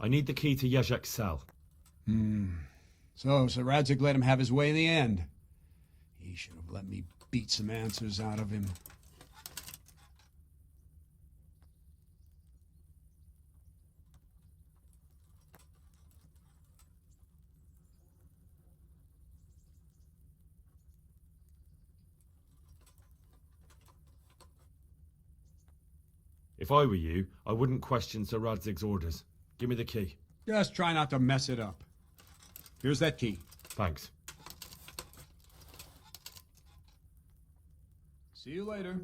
I need the key to Yezhek's cell. So Radzig let him have his way in the end. He should have let me beat some answers out of him. If I were you, I wouldn't question Sir Radzig's orders. Give me the key. Just try not to mess it up. Here's that key. Thanks. See you later.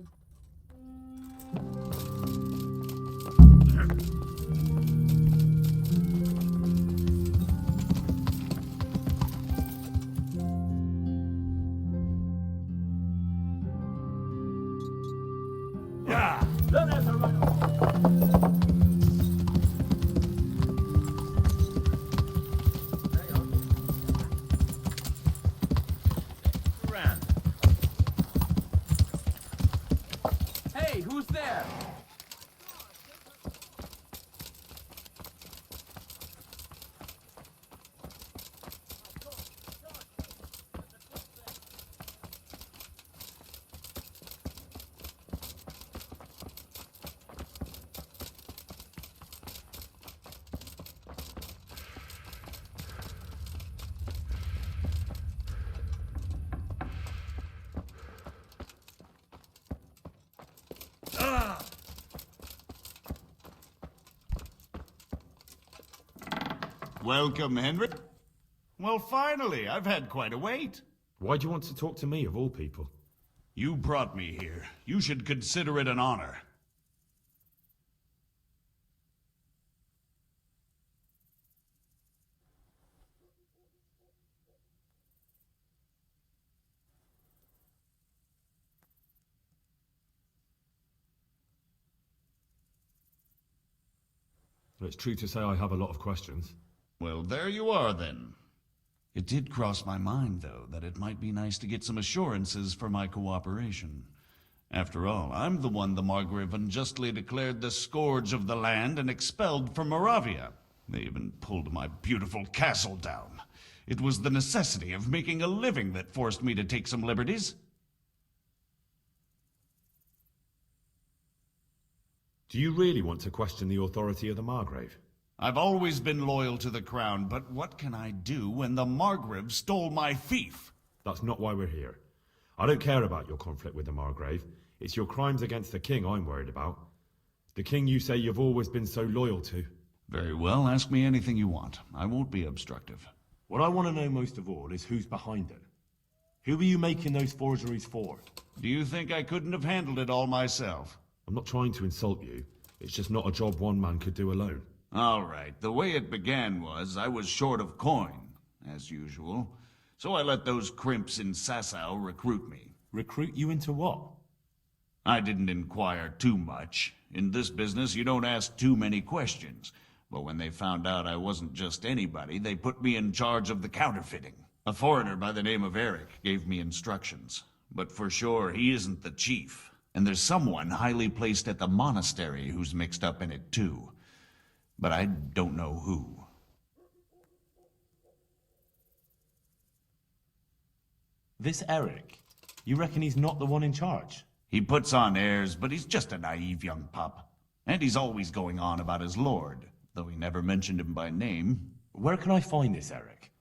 Hey, who's there? Welcome, Henry. Well, finally, I've had quite a wait. Why do you want to talk to me, of all people? You brought me here. You should consider it an honor. It's true to say I have a lot of questions. Well, there you are, then. It did cross my mind, though, that it might be nice to get some assurances for my cooperation. After all, I'm the one the Margrave unjustly declared the scourge of the land and expelled from Moravia. They even pulled my beautiful castle down. It was the necessity of making a living that forced me to take some liberties. Do you really want to question the authority of the Margrave? I've always been loyal to the crown, but what can I do when the Margrave stole my fief? That's not why we're here. I don't care about your conflict with the Margrave. It's your crimes against the king I'm worried about. The king you say you've always been so loyal to. Very well, ask me anything you want. I won't be obstructive. What I want to know most of all is who's behind it. Who are you making those forgeries for? Do you think I couldn't have handled it all myself? I'm not trying to insult you. It's just not a job one man could do alone. All right, the way it began was I was short of coin, as usual. So I let those crimps in Sasau recruit me. Recruit you into what? I didn't inquire too much. In this business, you don't ask too many questions. But when they found out I wasn't just anybody, they put me in charge of the counterfeiting. A foreigner by the name of Eric gave me instructions. But for sure, he isn't the chief. And there's someone highly placed at the Monastery who's mixed up in it too. But I don't know who. This Eric? You reckon he's not the one in charge? He puts on airs, but he's just a naive young pup. And he's always going on about his lord, though he never mentioned him by name. Where can I find this Eric?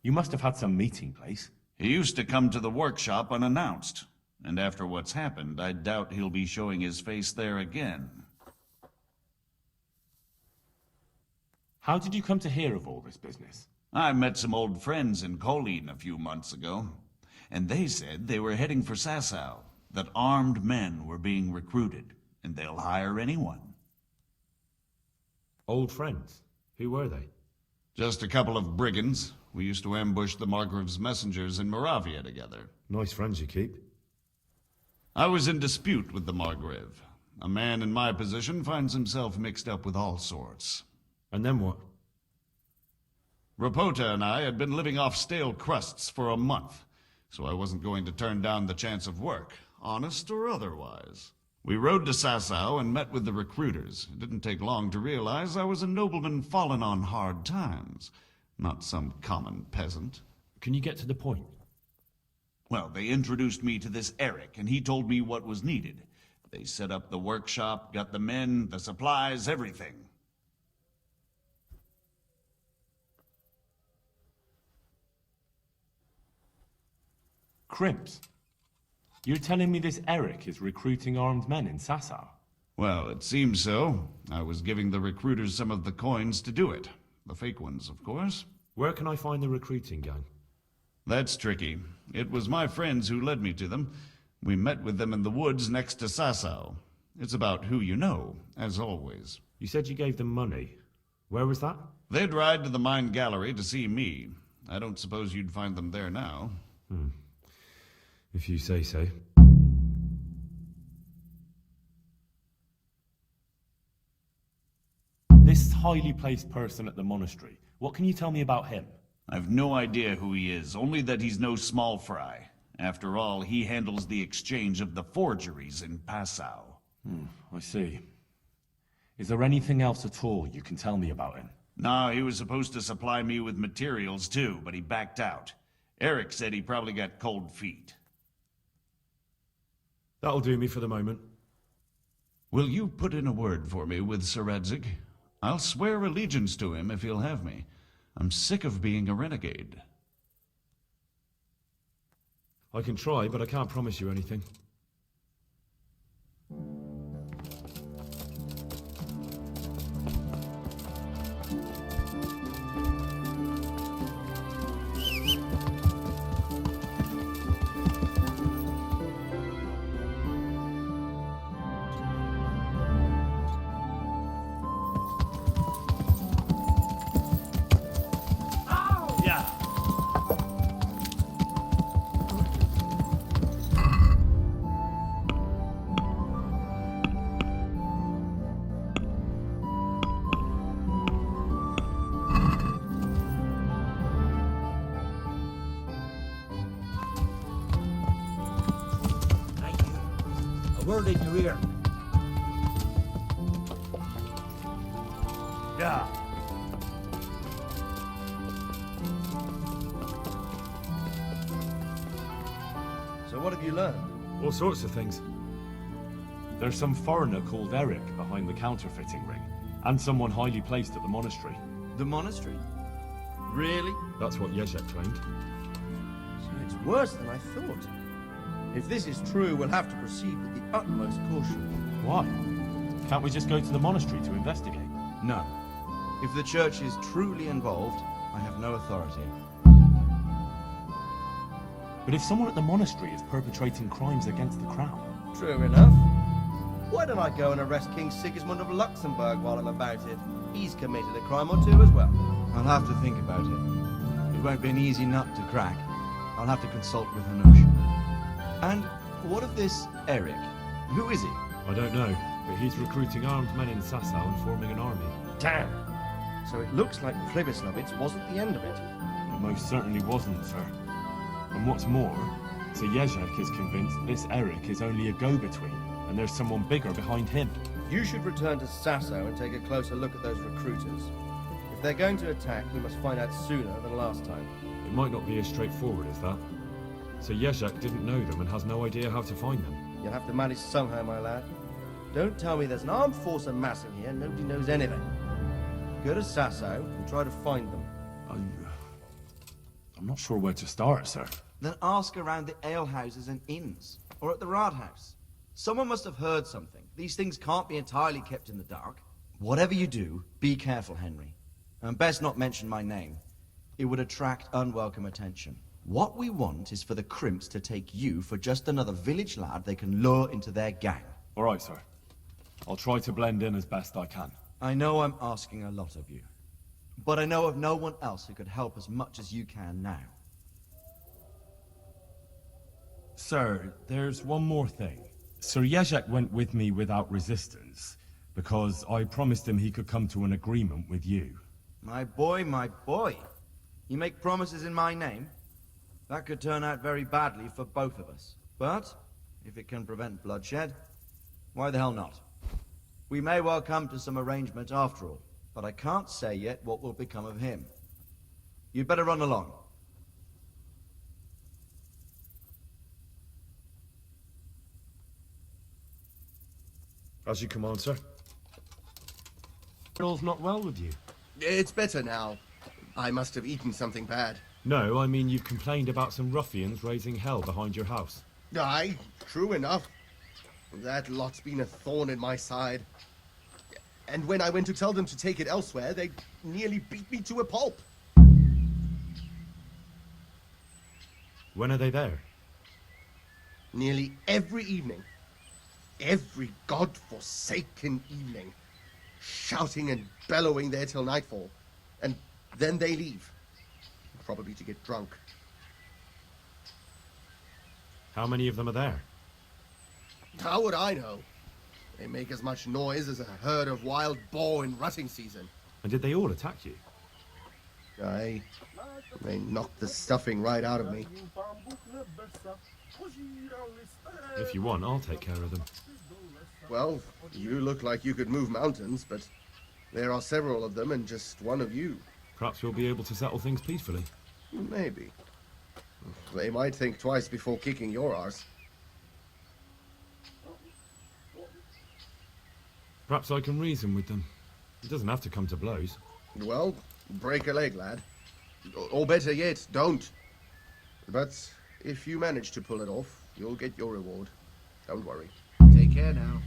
You must have had some meeting place. He used to come to the workshop unannounced. And after what's happened, I doubt he'll be showing his face there again. How did you come to hear of all this business? I met some old friends in Colleen a few months ago, and they said they were heading for Sasau, that armed men were being recruited, and they'll hire anyone. Old friends? Who were they? Just a couple of brigands. We used to ambush the Margrave's messengers in Moravia together. Nice friends you keep. I was in dispute with the Margrave. A man in my position finds himself mixed up with all sorts. And then what? Rapota and I had been living off stale crusts for a month, so I wasn't going to turn down the chance of work, honest or otherwise. We rode to Sasau and met with the recruiters. It didn't take long to realize I was a nobleman fallen on hard times, not some common peasant. Can you get to the point? Well, they introduced me to this Eric, and he told me what was needed. They set up the workshop, got the men, the supplies, everything. Crimps? You're telling me this Eric is recruiting armed men in Sasau? Well, it seems so. I was giving the recruiters some of the coins to do it. The fake ones, of course. Where can I find the recruiting gang? That's tricky. It was my friends who led me to them. We met with them in the woods next to Sasau. It's about who you know, as always. You said you gave them money. Where was that? They'd ride to the mine gallery to see me. I don't suppose you'd find them there now. If you say so. This highly placed person at the monastery, what can you tell me about him? I've no idea who he is, only that he's no small fry. After all, he handles the exchange of the forgeries in Passau. I see. Is there anything else at all you can tell me about him? No, he was supposed to supply me with materials too, but he backed out. Eric said he probably got cold feet. That'll do me for the moment. Will you put in a word for me with Sir Radzig? I'll swear allegiance to him if he'll have me. I'm sick of being a renegade. I can try, but I can't promise you anything. A word in your ear. Yeah. So what have you learned? All sorts of things. There's some foreigner called Eric behind the counterfeiting ring, and someone highly placed at the monastery. The monastery? Really? That's what Jezek claimed. So it's worse than I thought. If this is true, we'll have to proceed with the utmost caution. Why? Can't we just go to the monastery to investigate? No. If the church is truly involved, I have no authority. But if someone at the monastery is perpetrating crimes against the crown... True enough. Why don't I go and arrest King Sigismund of Luxembourg while I'm about it? He's committed a crime or two as well. I'll have to think about it. It won't be an easy nut to crack. I'll have to consult with Hanush. And what of this Eric? Who is he? I don't know, but he's recruiting armed men in Sasau and forming an army. Damn! So it looks like Pribyslavitz wasn't the end of it. It most certainly wasn't, sir. And what's more, Sir Jezek is convinced this Eric is only a go-between, and there's someone bigger behind him. You should return to Sasau and take a closer look at those recruiters. If they're going to attack, we must find out sooner than last time. It might not be as straightforward as that. So Jezek didn't know them and has no idea how to find them. You'll have to manage somehow, my lad. Don't tell me there's an armed force amassing here, nobody knows anything. Go to Sasau and try to find them. I'm not sure where to start, sir. Then ask around the alehouses and inns, or at the Rathaus. Someone must have heard something. These things can't be entirely kept in the dark. Whatever you do, be careful, Henry. And best not mention my name. It would attract unwelcome attention. What we want is for the Crimps to take you for just another village lad they can lure into their gang. All right, sir. I'll try to blend in as best I can. I know I'm asking a lot of you, but I know of no one else who could help as much as you can now. Sir, there's one more thing. Sir Jezek went with me without resistance, because I promised him he could come to an agreement with you. My boy, my boy. You make promises in my name? That could turn out very badly for both of us. But, if it can prevent bloodshed, Why the hell not? We may well come to some arrangement after all, but I can't say yet what will become of him. You'd better run along. As you command, sir. Earl's not well with you. It's better now. I must have eaten something bad. No, I mean you've complained about some ruffians raising hell behind your house. Aye, true enough. That lot's been a thorn in my side. And when I went to tell them to take it elsewhere, they nearly beat me to a pulp. When are they there? Nearly every evening. Every god-forsaken evening. Shouting and bellowing there till nightfall. And then they leave. Probably to get drunk. How many of them are there? How would I know? They make as much noise as a herd of wild boar in rutting season. And did they all attack you? Aye. They knocked the stuffing right out of me. If you want, I'll take care of them. Well, you look like you could move mountains, but there are several of them and just one of you. Perhaps we'll be able to settle things peacefully. Maybe. They might think twice before kicking your arse. Perhaps I can reason with them. It doesn't have to come to blows. Well, break a leg, lad. Or better yet, don't. But if you manage to pull it off, you'll get your reward. Don't worry. Take care now.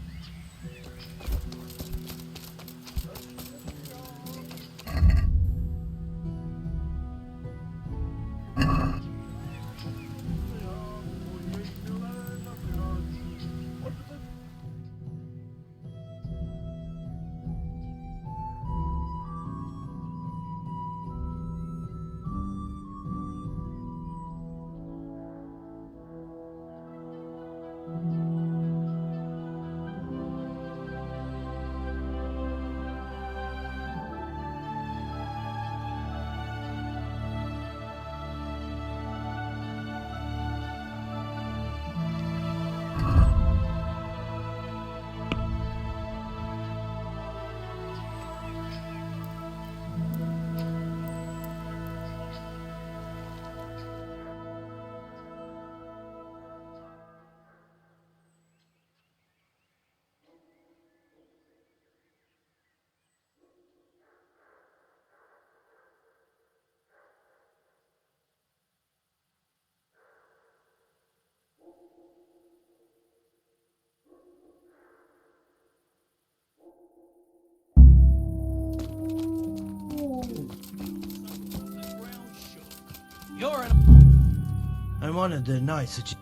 You're an... I'm one of the knights that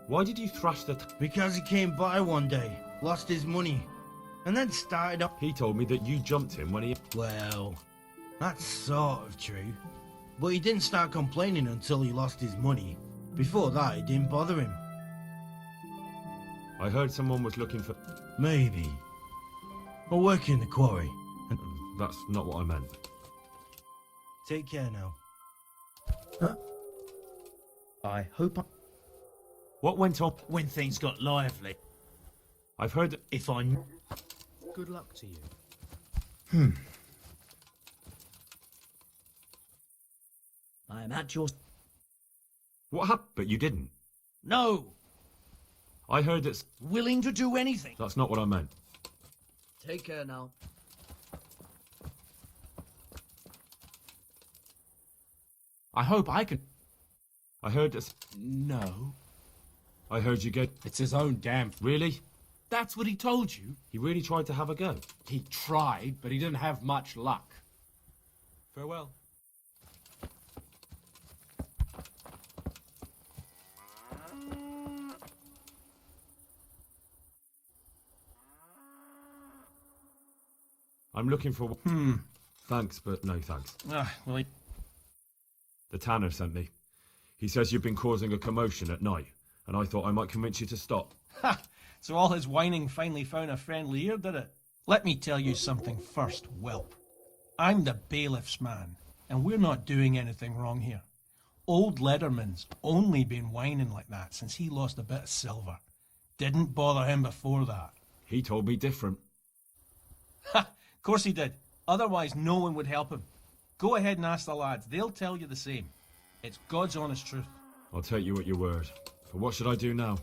Why did you thrash the... because he came by one day, lost his money, and then started up. He told me that you jumped him when he... Well, that's sort of true. But he didn't start complaining until he lost his money. Before that, it didn't bother him. I heard someone was looking for... Maybe. I work in the quarry. And That's not what I meant. take care now. I hope What went on? when things got lively. I've heard that... If I... Good luck to you. I am at your... What happened? But you didn't. No! I heard that... Willing to do anything. That's not what I meant. Take care now. I hope I can... I heard that... No. I heard you get... It's his own damn... Really? That's what he told you. He really tried to have a go. He tried, but he didn't have much luck. Farewell. I'm looking for... Thanks, but no thanks. Well, The tanner sent me. He says you've been causing a commotion at night, and I thought I might convince you to stop. Ha! So all his whining finally found a friendly ear, did it? Let me tell you something first, whelp. I'm the bailiff's man, and we're not doing anything wrong here. Old Lederman's only been whining like that since he lost a bit of silver. Didn't bother him before that. He told me different. Ha! Of course he did. Otherwise no one would help him. Go ahead and ask the lads. They'll tell you the same. It's God's honest truth. I'll take you at your word. But what should I do now?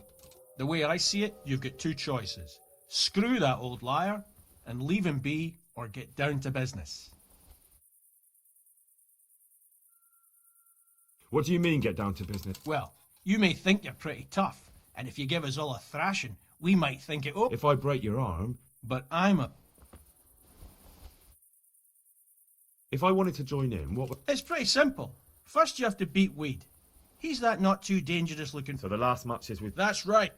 The way I see it, you've got two choices. Screw that old liar and leave him be, or get down to business. What do you mean, get down to business? Well, you may think you're pretty tough, and if you give us all a thrashing, we might think it up. If I break your arm... But I'm a... If I wanted to join in, what would... It's pretty simple. First you have to beat Weed. He's that not too dangerous looking... So the last match is with... That's right.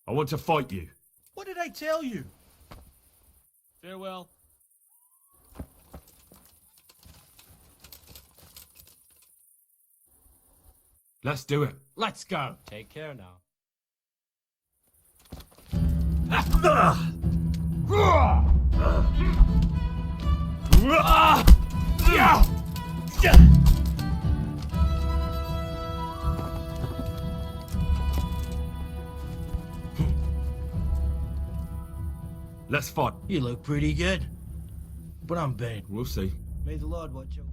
I want to fight you. What did I tell you? Farewell. Let's do it. Let's go. Take care now. Let's fight. You look pretty good. But I'm bad. We'll see. May the Lord watch you.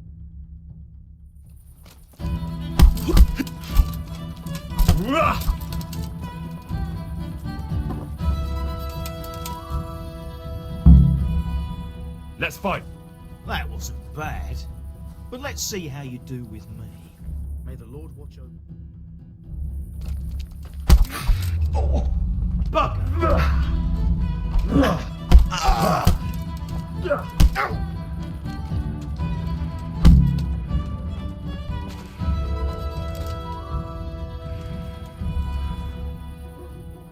Let's fight. That wasn't bad. But let's see how you do with me. May the Lord watch over.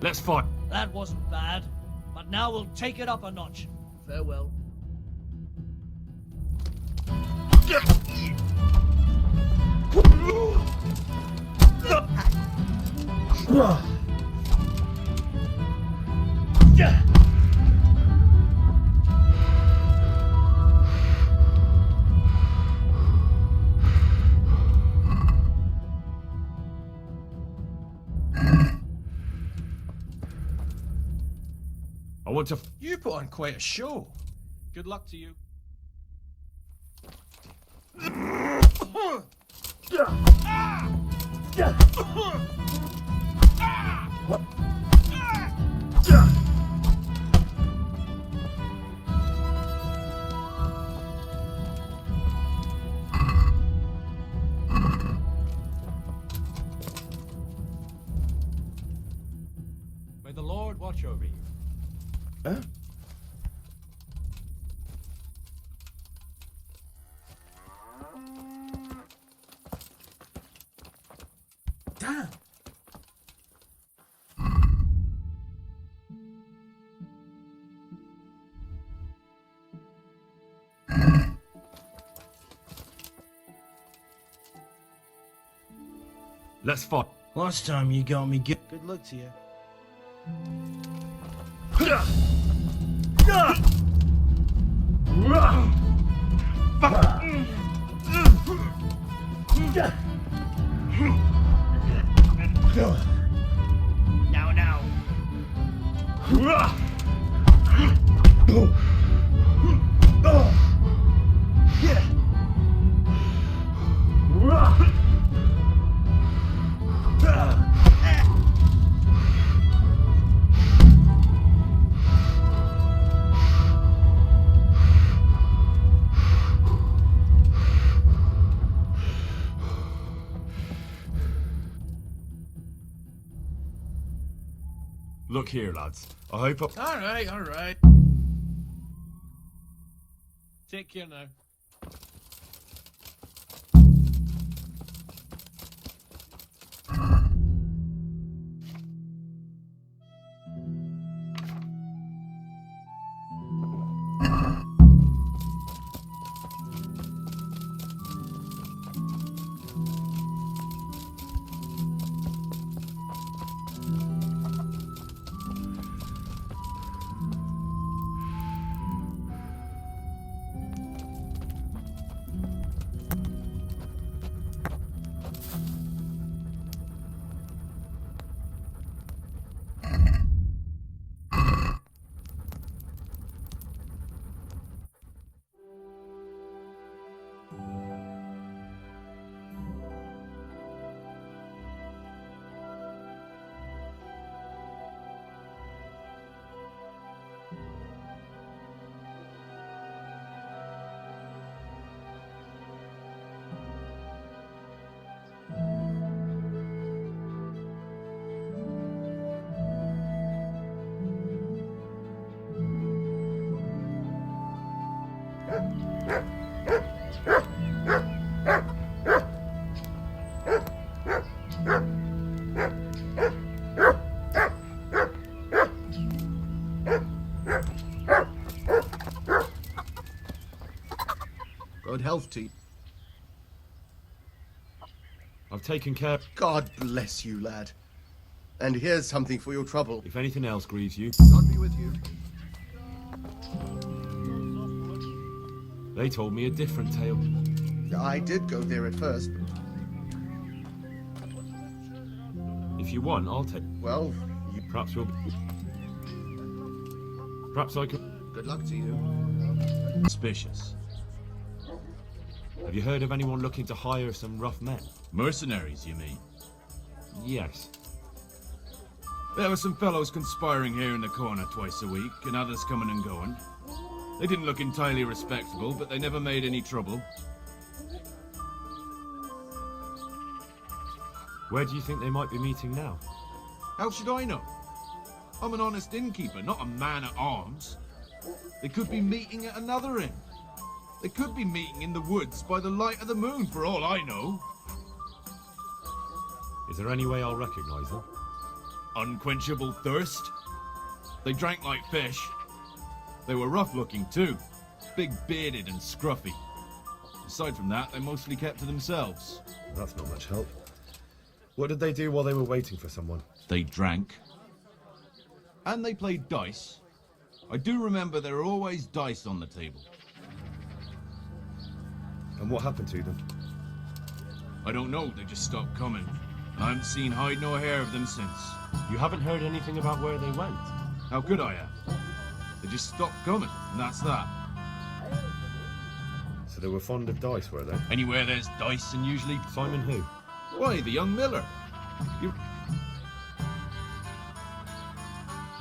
Let's fight. That wasn't bad. But now we'll take it up a notch. Farewell. I want to... You put on quite a show. Good luck to you. May the Lord watch over you. Damn. Let's fight. Last time you got me good. Good luck to you. Now, now. Look here, lads. I hope... All right, all right. Take care now. Good health to you. I've taken care. God bless you, lad. And here's something for your trouble. If anything else grieves you, God be with you. they told me a different tale. I did go there at first. If you want, I'll take. Well, Perhaps we'll. Perhaps I could. good luck to you. Suspicious. Have you heard of anyone looking to hire some rough men? Mercenaries, you mean? Yes. There were some fellows conspiring here in the corner twice a week, and others coming and going. They didn't look entirely respectable, but they never made any trouble. Where do you think they might be meeting now? How should I know? I'm an honest innkeeper, not a man-at-arms. They could be meeting at another inn. They could be meeting in the woods by the light of the moon, for all I know. Is there any way I'll recognize them? Unquenchable thirst. They drank like fish. They were rough-looking, too. Big-bearded and scruffy. Aside from that, they mostly kept to themselves. That's not much help. What did they do while they were waiting for someone? They drank. And they played dice. I do remember there were always dice on the table. And what happened to them? I don't know, they just stopped coming. And I haven't seen hide nor hair of them since. You haven't heard anything about where they went? How could I have? They just stopped coming, and that's that. So they were fond of dice, were they? Anywhere there's dice, and usually... Simon who? Why, the young miller. You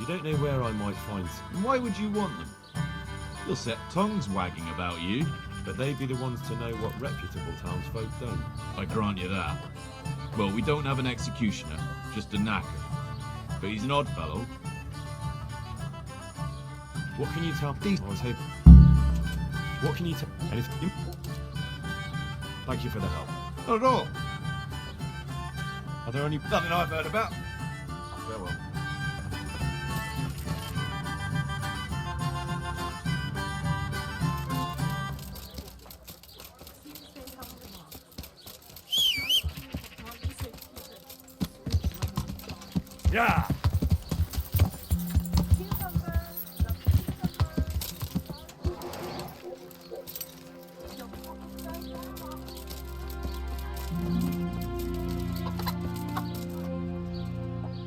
don't know where I might find... Why would you want them? You'll set tongues wagging about you. But they'd be the ones to know what reputable townsfolk don't. I grant you that. Well, we don't have an executioner, just a knacker. But he's an odd fellow. What can you tell? I was hoping. What can you tell? Anything? Thank you for the help. Not at all. Are there any... Nothing I've heard about. Farewell. Yeah!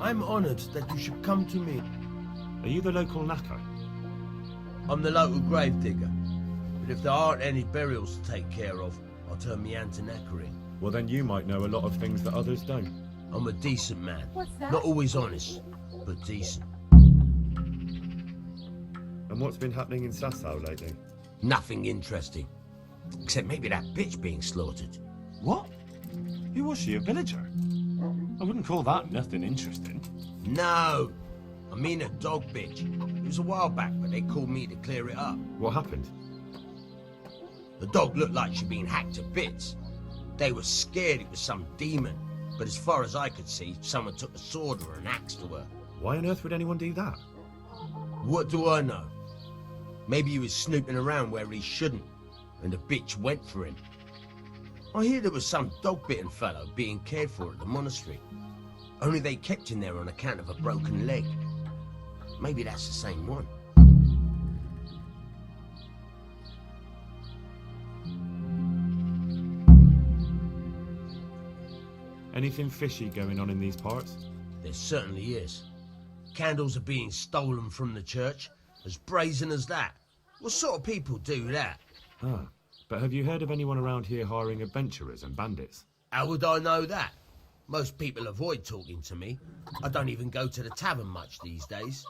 I'm honoured that you should come to me. Are you the local knacker? I'm the local gravedigger. But if there aren't any burials to take care of, I'll turn me hand to knackering. Well, then you might know a lot of things that others don't. I'm a decent man. Not always honest, but decent. And what's been happening in Sasau lately? Nothing interesting. Except maybe that bitch being slaughtered. What? Who was she, a villager? I wouldn't call that nothing interesting. No! I mean a dog bitch. It was a while back, but they called me to clear it up. What happened? The dog looked like she'd been hacked to bits. They were scared it was some demon. But as far as I could see, someone took a sword or an axe to her. Why on earth would anyone do that? What do I know? Maybe he was snooping around where he shouldn't, and the bitch went for him. I hear there was some dog-bitten fellow being cared for at the monastery. Only they kept him there on account of a broken leg. Maybe that's the same one. Anything fishy going on in these parts? There certainly is. Candles are being stolen from the church, as brazen as that. What sort of people do that? Ah, but have you heard of anyone around here hiring adventurers and bandits? How would I know that? Most people avoid talking to me. I don't even go to the tavern much these days.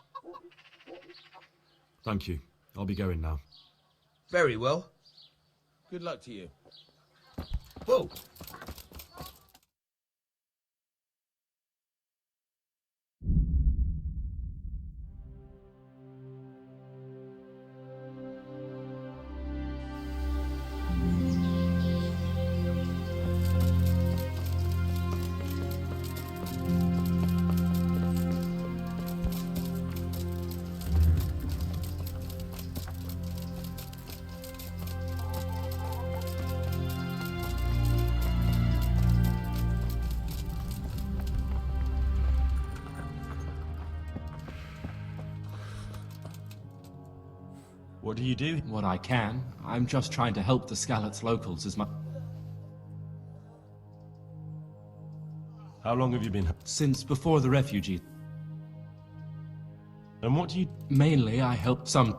Thank you. I'll be going now. Very well. Good luck to you. Whoa! What do you do? What I can. I'm just trying to help the Skalitz locals as much. How long have you been? Since before the refugees. And what do you... Mainly, I help some.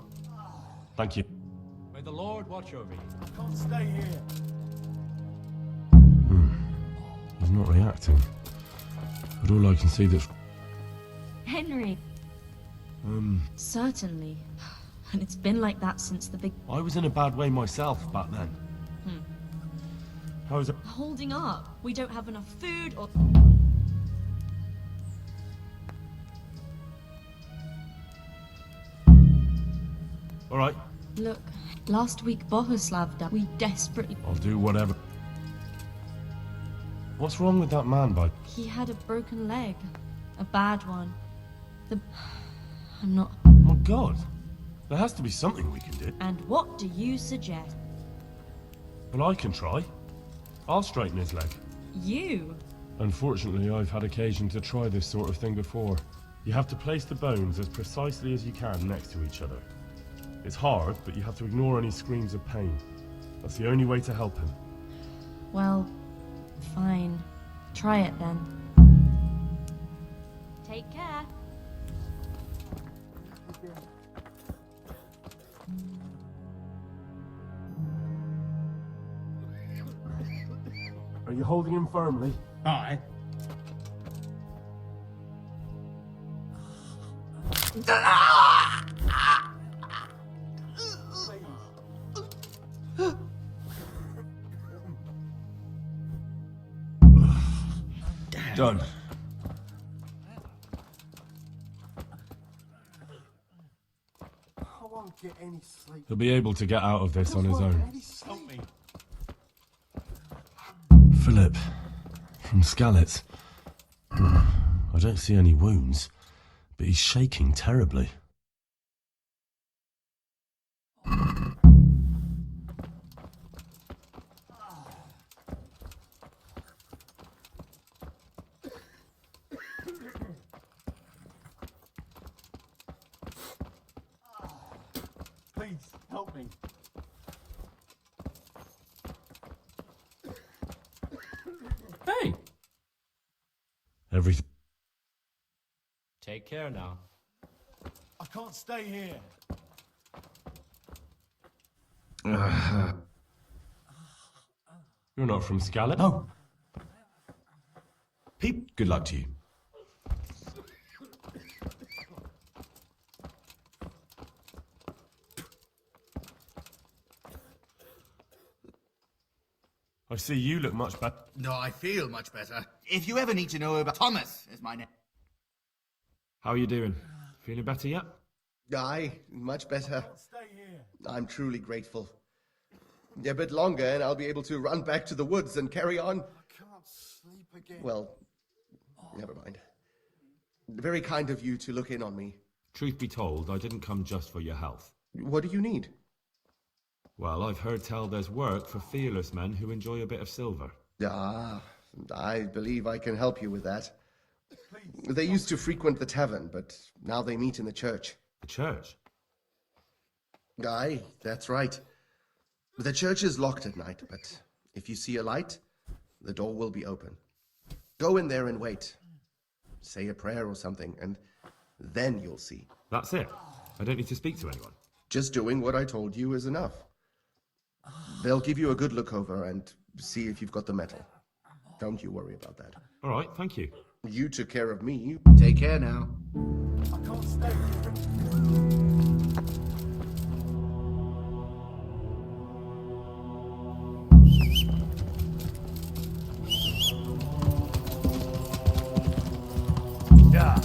Thank you. May the Lord watch over you. I can't stay here. He's not reacting. But all I can see that... Henry. Certainly. And it's been like that since the big... I was in a bad way myself back then. How's it? Holding up. We don't have enough food or... All right. Look, last week Bohuslav died. We desperately... I'll do whatever. What's wrong with that man, bud? He had a broken leg. A bad one. I'm not... Oh my God. There has to be something we can do. And what do you suggest? Well, I can try. I'll straighten his leg. You? Unfortunately, I've had occasion to try this sort of thing before. You have to place the bones as precisely as you can next to each other. It's hard, but you have to ignore any screams of pain. That's the only way to help him. Well, fine. Try it then. Take care. Are you holding him firmly? Aye. Done. I won't get any sleep. He'll be able to get out of this on his own. Help me. Philip, from Skalitz. I don't see any wounds, but he's shaking terribly. Please, help me. Hey! Everything. Take care now. I can't stay here. You're not from Skalitz? No. Pete, good luck to you. I see you look much better. No, I feel much better. If you ever need to know about Thomas, is my name. How are you doing? Feeling better yet? Aye, much better. Stay here. I'm truly grateful. A bit longer and I'll be able to run back to the woods and carry on. I can't sleep again. Well, never mind. Very kind of you to look in on me. Truth be told, I didn't come just for your health. What do you need? Well, I've heard tell there's work for fearless men who enjoy a bit of silver. Ah, I believe I can help you with that. They used to frequent the tavern, but now they meet in the church. The church? Aye, that's right. The church is locked at night, but if you see a light, the door will be open. Go in there and wait. Say a prayer or something, and then you'll see. That's it. I don't need to speak to anyone. Just doing what I told you is enough. They'll give you a good look over and see if you've got the metal. Don't you worry about that. All right, thank you. You took care of me. Take care now. I can't stay here. Yeah.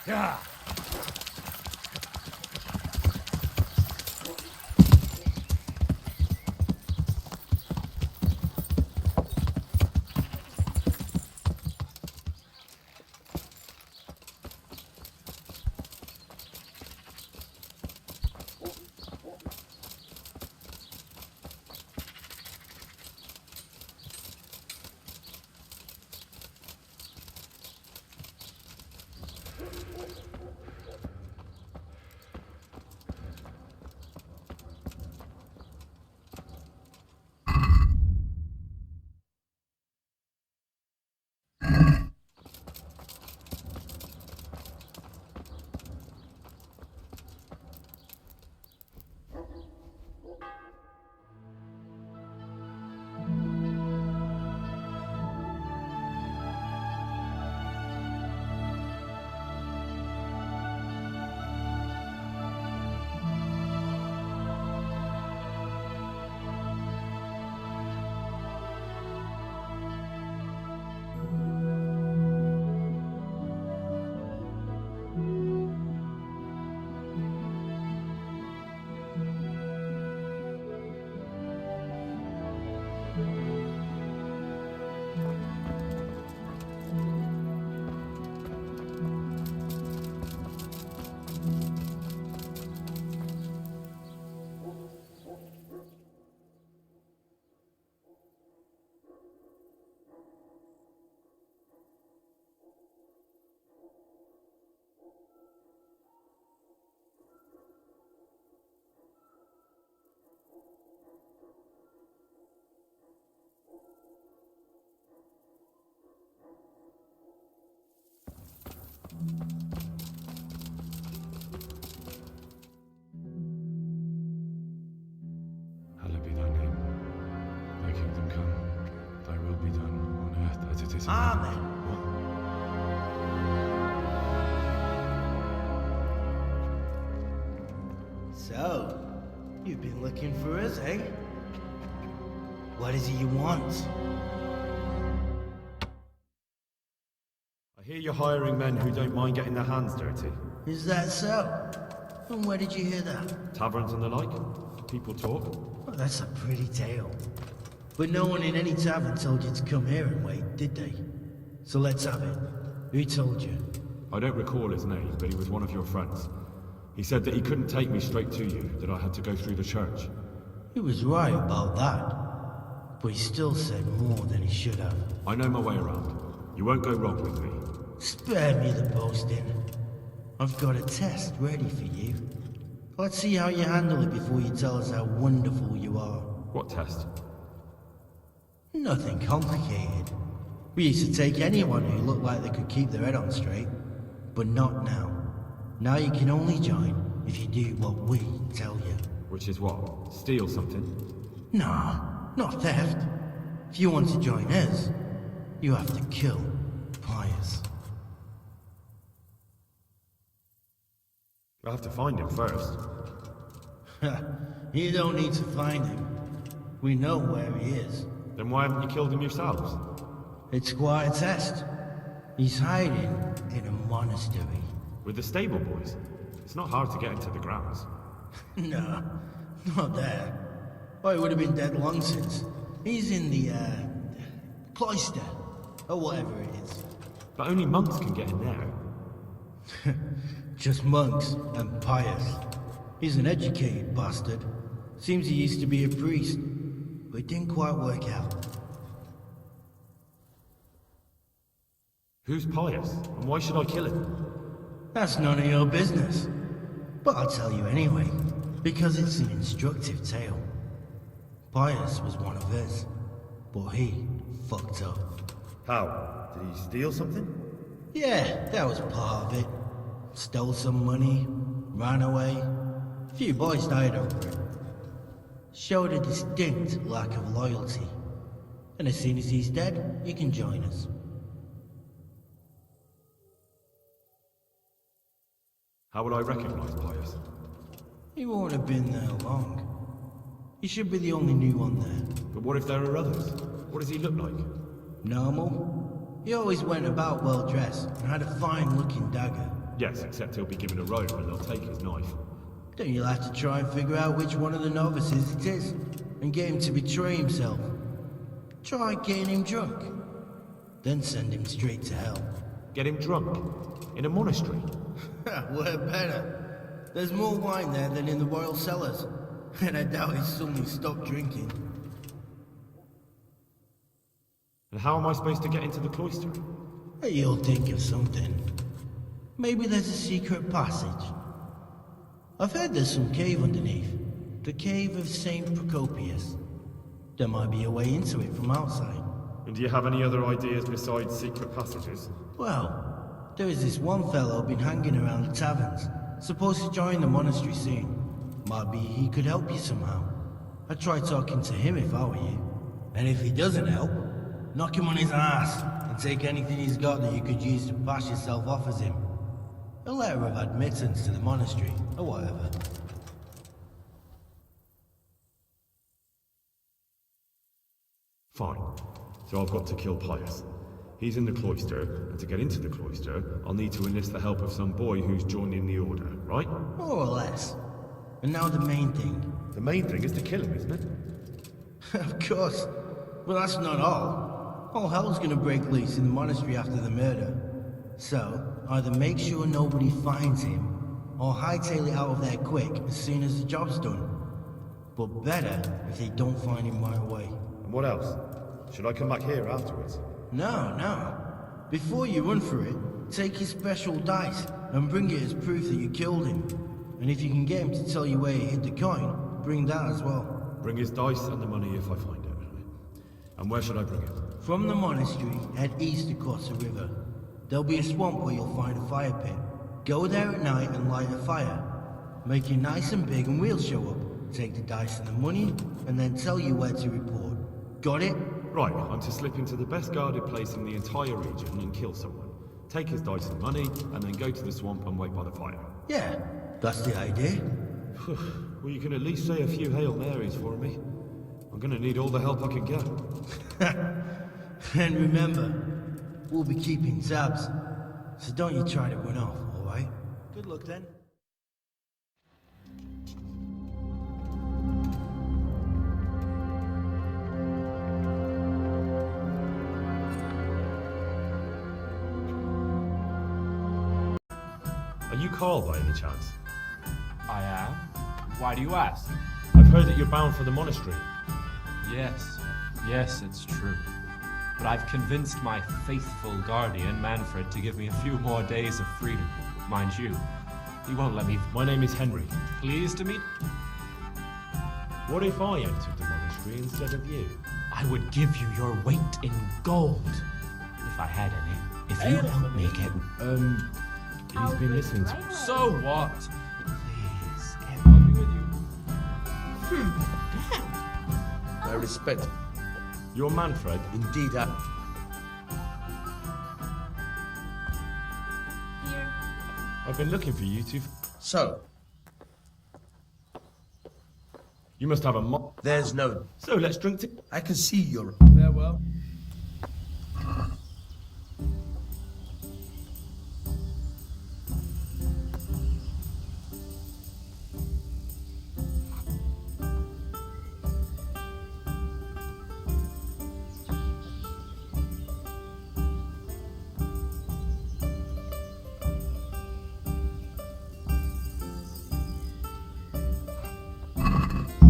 Yeah. Hallowed be thy name. Thy kingdom come. Thy will be done on earth as it is in heaven. Amen. So, you've been looking for us, eh? What is it you want? I hear you're hiring men who don't mind getting their hands dirty. Is that so? And where did you hear that? Taverns and the like. People talk. Well, that's a pretty tale. But no one in any tavern told you to come here and wait, did they? So let's have it. Who told you? I don't recall his name, but he was one of your friends. He said that he couldn't take me straight to you, that I had to go through the church. He was right about that. But he still said more than he should have. I know my way around. You won't go wrong with me. Spare me the boasting. I've got a test ready for you. Let's see how you handle it before you tell us how wonderful you are. What test? Nothing complicated. We used to take anyone who looked like they could keep their head on straight. But not now. Now you can only join if you do what we tell you. Which is what? Steal something? No, not theft. If you want to join us, you have to kill Pius. I'll have to find him first. You don't need to find him. We know where he is. Then why haven't you killed him yourselves? It's quite a test. He's hiding in a monastery. With the stable boys? It's not hard to get into the grounds. No, not there. Oh, he would have been dead long since. He's in the, cloister. Or whatever it is. But only monks can get in there. Just monks and Pius. He's an educated bastard. Seems he used to be a priest, but it didn't quite work out. Who's Pius? And why should I kill him? That's none of your business. But I'll tell you anyway, because it's an instructive tale. Pius was one of us, but he fucked up. How? Did he steal something? Yeah, that was part of it. Stole some money, ran away. A few boys died over it. Showed a distinct lack of loyalty. And as soon as he's dead, you can join us. How will I recognize Pius? He won't have been there long. He should be the only new one there. But what if there are others? What does he look like? Normal. He always went about well dressed and had a fine looking dagger. Yes, except he'll be given a robe and they'll take his knife. Then you'll have to try and figure out which one of the novices it is, and get him to betray himself. Try getting him drunk, then send him straight to hell. Get him drunk? In a monastery? We're better. There's more wine there than in the royal cellars, and I doubt he's suddenly stopped drinking. And how am I supposed to get into the cloister? You'll think of something. Maybe there's a secret passage. I've heard there's some cave underneath. The cave of St. Procopius. There might be a way into it from outside. And do you have any other ideas besides secret passages? Well, there is this one fellow been hanging around the taverns. Supposed to join the monastery soon. Might be he could help you somehow. I'd try talking to him if I were you. And if he doesn't help, knock him on his ass and take anything he's got that you could use to pass yourself off as him. A letter of admittance to the monastery, or whatever. Fine. So I've got to kill Pius. He's in the cloister, and to get into the cloister, I'll need to enlist the help of some boy who's joining the order, right? More or less. And now the main thing. The main thing is to kill him, isn't it? Of course. But that's not all. All hell's gonna break loose in the monastery after the murder. So, either make sure nobody finds him, or hightail it out of there quick as soon as the job's done. But better if they don't find him right away. And what else? Should I come back here afterwards? No. Before you run for it, take his special dice and bring it as proof that you killed him. And if you can get him to tell you where he hid the coin, bring that as well. Bring his dice and the money if I find it. And where should I bring it? From the monastery, head east across the river. There'll be a swamp where you'll find a fire pit. Go there at night and light a fire. Make it nice and big and we'll show up. Take the dice and the money, and then tell you where to report. Got it? Right, I'm to slip into the best guarded place in the entire region and kill someone. Take his dice and money, and then go to the swamp and wait by the fire. Yeah, that's the idea. Well, you can at least say a few Hail Marys for me. I'm gonna need all the help I can get. And remember, we'll be keeping tabs. So don't you try to run off, alright? Good luck then. Are you Carl by any chance? I am. Why do you ask? I've heard that you're bound for the monastery. Yes, it's true. But I've convinced my faithful guardian, Manfred, to give me a few more days of freedom. Mind you, he won't let me... My name is Henry. Pleased to meet... What if I entered the monastery instead of you? I would give you your weight in gold. If I had any. If you help me get... He's been listening to... So what? Please, I'll be with you. I respect. You're Manfred? Indeed, Here. I've been looking for you two. So, You must have a there's no... So let's drink to... I can see you're... Farewell.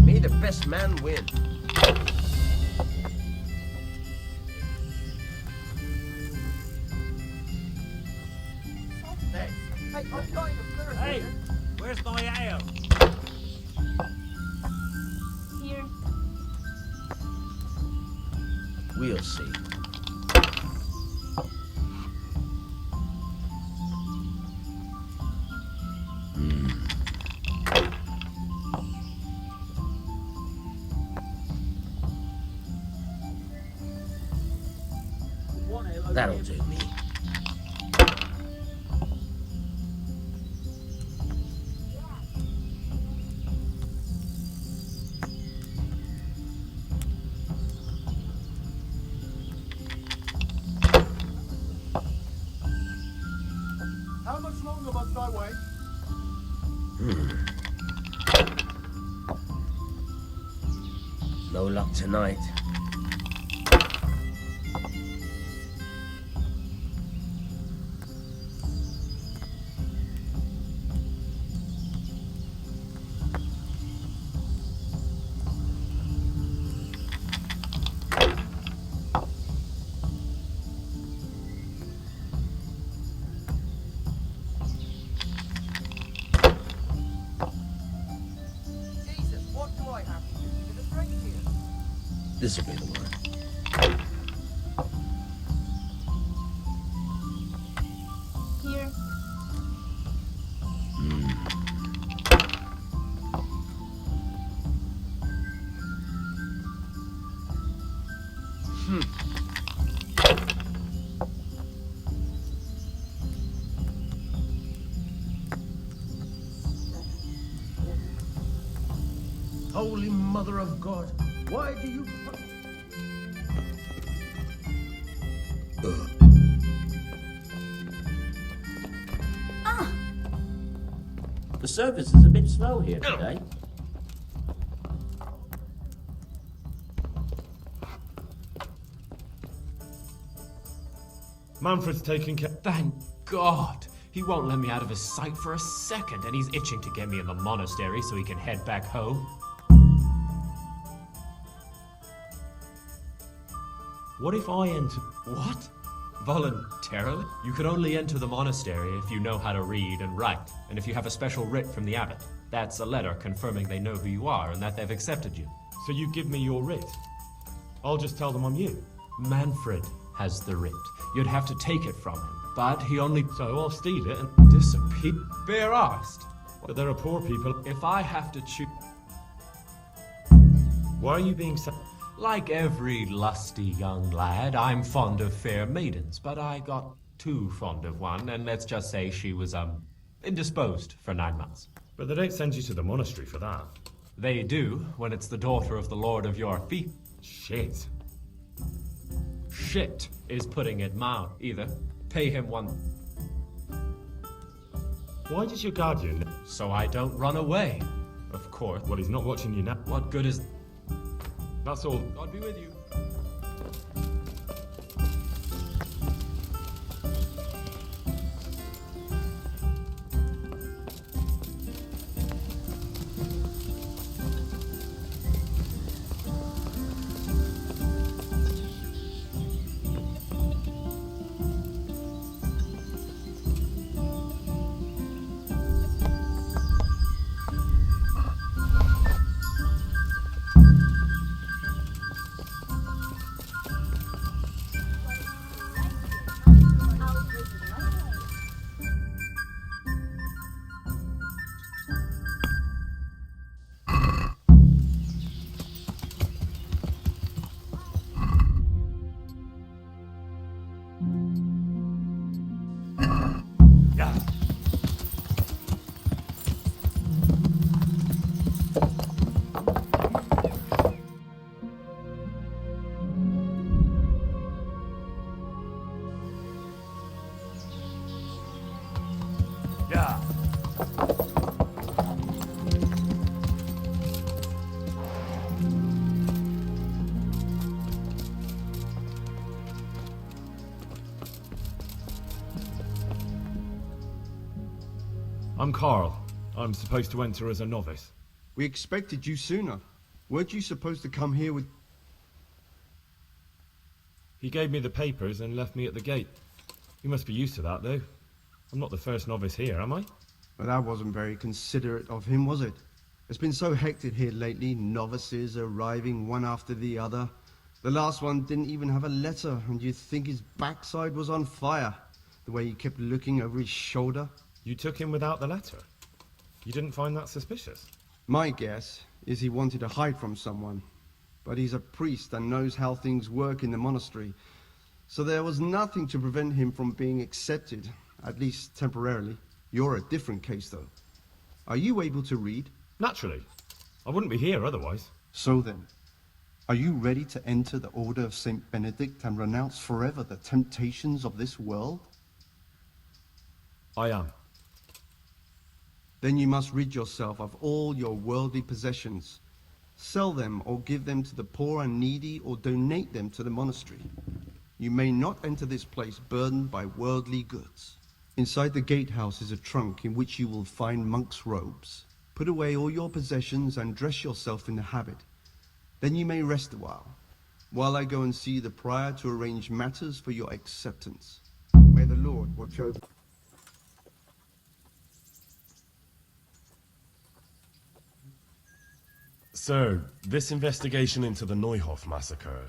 May the best man win. Hey, where's my ale? Here. We'll see. That'll do me. How much longer? longer must I wait? No luck tonight. Jesus, what do I have to do to get a drink here? This'll be the one. Here. Holy Mother of God, why do you... The service is a bit slow here today. Manfred's taking care. Thank God! He won't let me out of his sight for a second, and he's itching to get me in the monastery so he can head back home. What if I enter... What? Voluntarily? You can only enter the monastery if you know how to read and write, and if you have a special writ from the abbot. That's a letter confirming they know who you are and that they've accepted you. So you give me your writ? I'll just tell them I'm you. Manfred has the writ. You'd have to take it from him, but he only... So I'll steal it and disappear. Bare arsed. But there are poor people. If I have to choose... Why are you being so... Like every lusty young lad, I'm fond of fair maidens, but I got too fond of one, and let's just say she was, indisposed for 9 months. But they don't send you to the monastery for that. They do, when it's the daughter of the lord of your fee. Shit. Shit is putting it mild. Either pay him one... Why does your guardian... So I don't run away, of course. Well, he's not watching you now. What good is... That's all. God be with you. I'm Carl. I'm supposed to enter as a novice. We expected you sooner. Weren't you supposed to come here with... He gave me the papers and left me at the gate. You must be used to that, though. I'm not the first novice here, am I? Well, that wasn't very considerate of him, was it? It's been so hectic here lately, novices arriving one after the other. The last one didn't even have a letter, and you'd think his backside was on fire, the way he kept looking over his shoulder. You took him without the letter? You didn't find that suspicious? My guess is he wanted to hide from someone. But he's a priest and knows how things work in the monastery. So there was nothing to prevent him from being accepted, at least temporarily. You're a different case, though. Are you able to read? Naturally. I wouldn't be here otherwise. So then, are you ready to enter the Order of St. Benedict and renounce forever the temptations of this world? I am. Then you must rid yourself of all your worldly possessions. Sell them or give them to the poor and needy or donate them to the monastery. You may not enter this place burdened by worldly goods. Inside the gatehouse is a trunk in which you will find monk's robes. Put away all your possessions and dress yourself in the habit. Then you may rest a while I go and see the prior to arrange matters for your acceptance. May the Lord watch over. Sir, this investigation into the Neuhof massacre,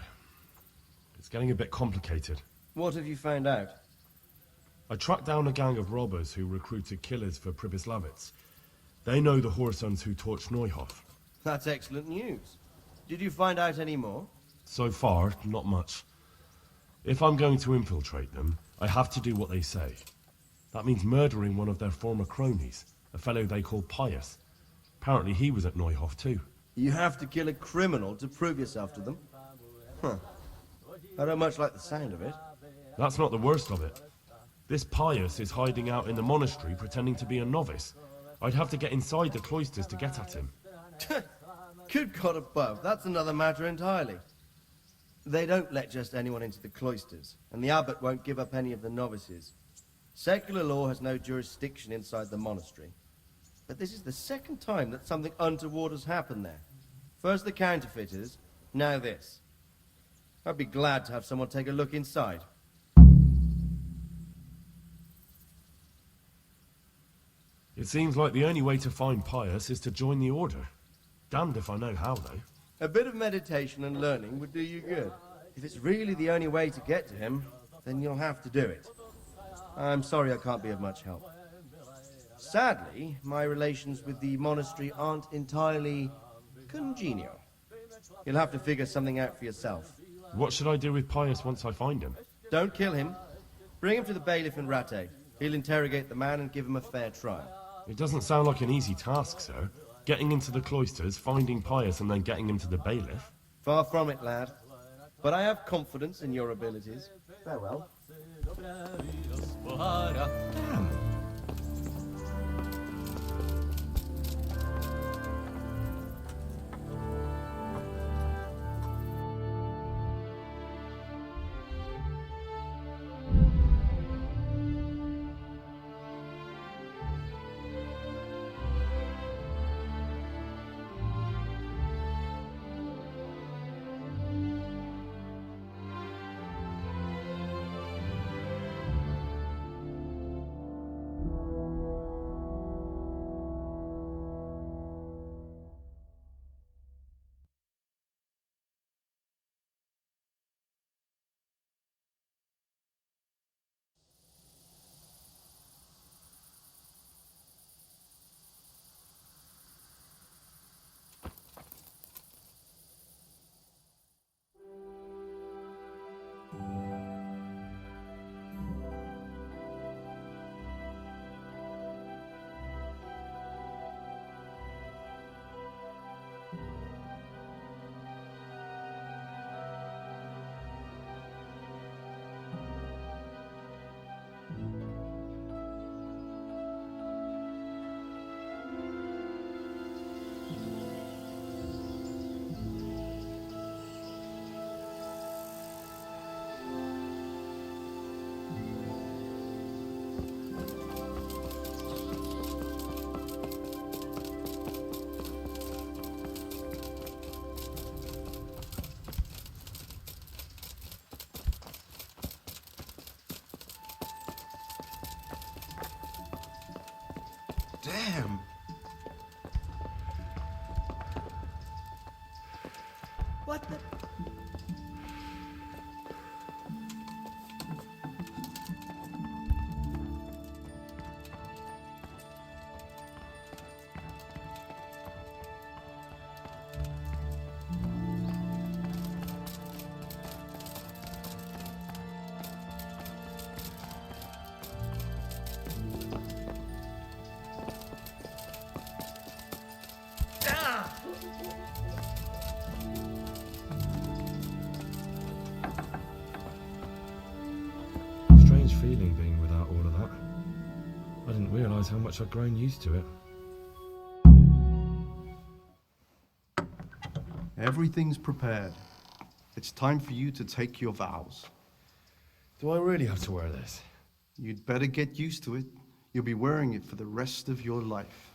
it's getting a bit complicated. What have you found out? I tracked down a gang of robbers who recruited killers for Pribyslavitz. They know the Horsons who torched Neuhof. That's excellent news. Did you find out any more? So far, not much. If I'm going to infiltrate them, I have to do what they say. That means murdering one of their former cronies, a fellow they call Pius. Apparently he was at Neuhof too. You have to kill a criminal to prove yourself to them? Huh. I don't much like the sound of it. That's not the worst of it. This Pius is hiding out in the monastery pretending to be a novice. I'd have to get inside the cloisters to get at him. Good God above, that's another matter entirely. They don't let just anyone into the cloisters, and the abbot won't give up any of the novices. Secular law has no jurisdiction inside the monastery. But this is the second time that something untoward has happened there. First the counterfeiters, now this. I'd be glad to have someone take a look inside. It seems like the only way to find Pius is to join the order. Damned if I know how, though. A bit of meditation and learning would do you good. If it's really the only way to get to him, then you'll have to do it. I'm sorry I can't be of much help. Sadly, my relations with the monastery aren't entirely congenial. You'll have to figure something out for yourself. What should I do with Pius once I find him? Don't kill him. Bring him to the bailiff in Rattay. He'll interrogate the man and give him a fair trial. It doesn't sound like an easy task, sir. Getting into the cloisters, finding Pius, and then getting him to the bailiff. Far from it, lad. But I have confidence in your abilities. Farewell. Damn. Damn. What the... Strange feeling being without all of that. I didn't realise how much I'd grown used to it. Everything's prepared. It's time for you to take your vows. Do I really have to wear this? You'd better get used to it. You'll be wearing it for the rest of your life.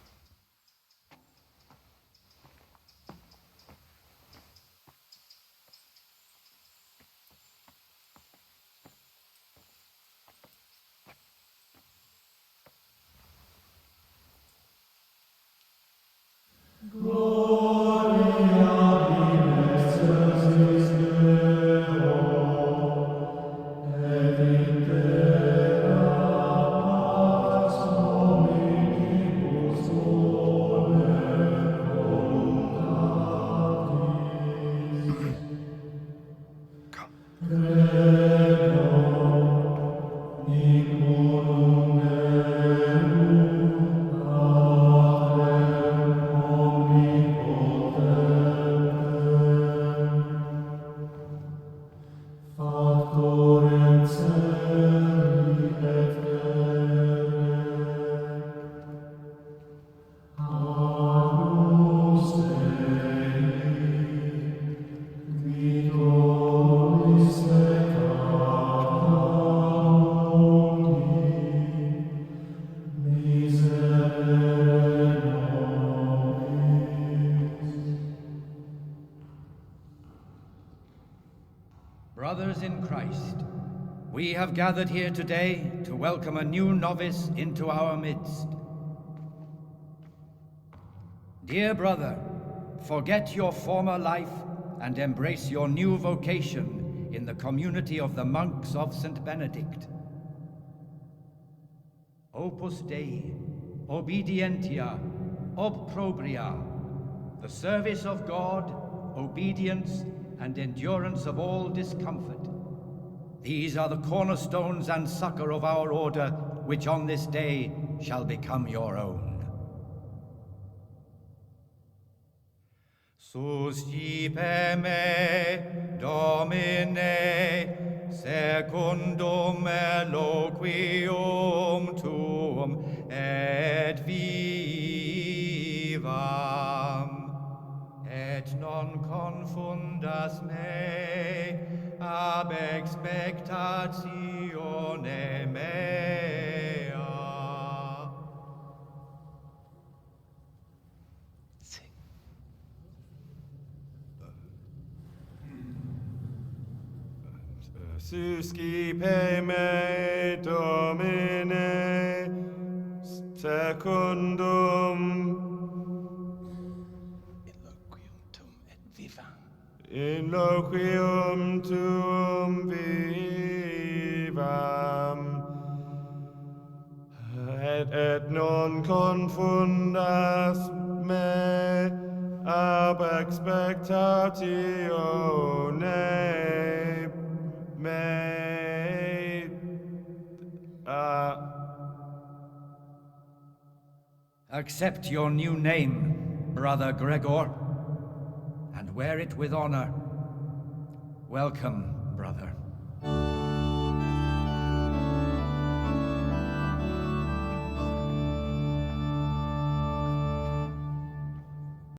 Brothers in Christ, we have gathered here today to welcome a new novice into our midst. Dear brother, forget your former life and embrace your new vocation in the community of the monks of St. Benedict. Opus Dei, obedientia, obprobria, the service of God, obedience, and endurance of all discomfort. These are the cornerstones and succor of our order, which on this day shall become your own. Suscipe me, Domine, secundum eloquium tuum, et vivam, et non confundas me ab expectatione mea. Suscipe me, Domine, secundum in loquium tuum vivam, et non confundas me ab expectatione mea. Accept your new name, Brother Gregor, and wear it with honor. Welcome, brother.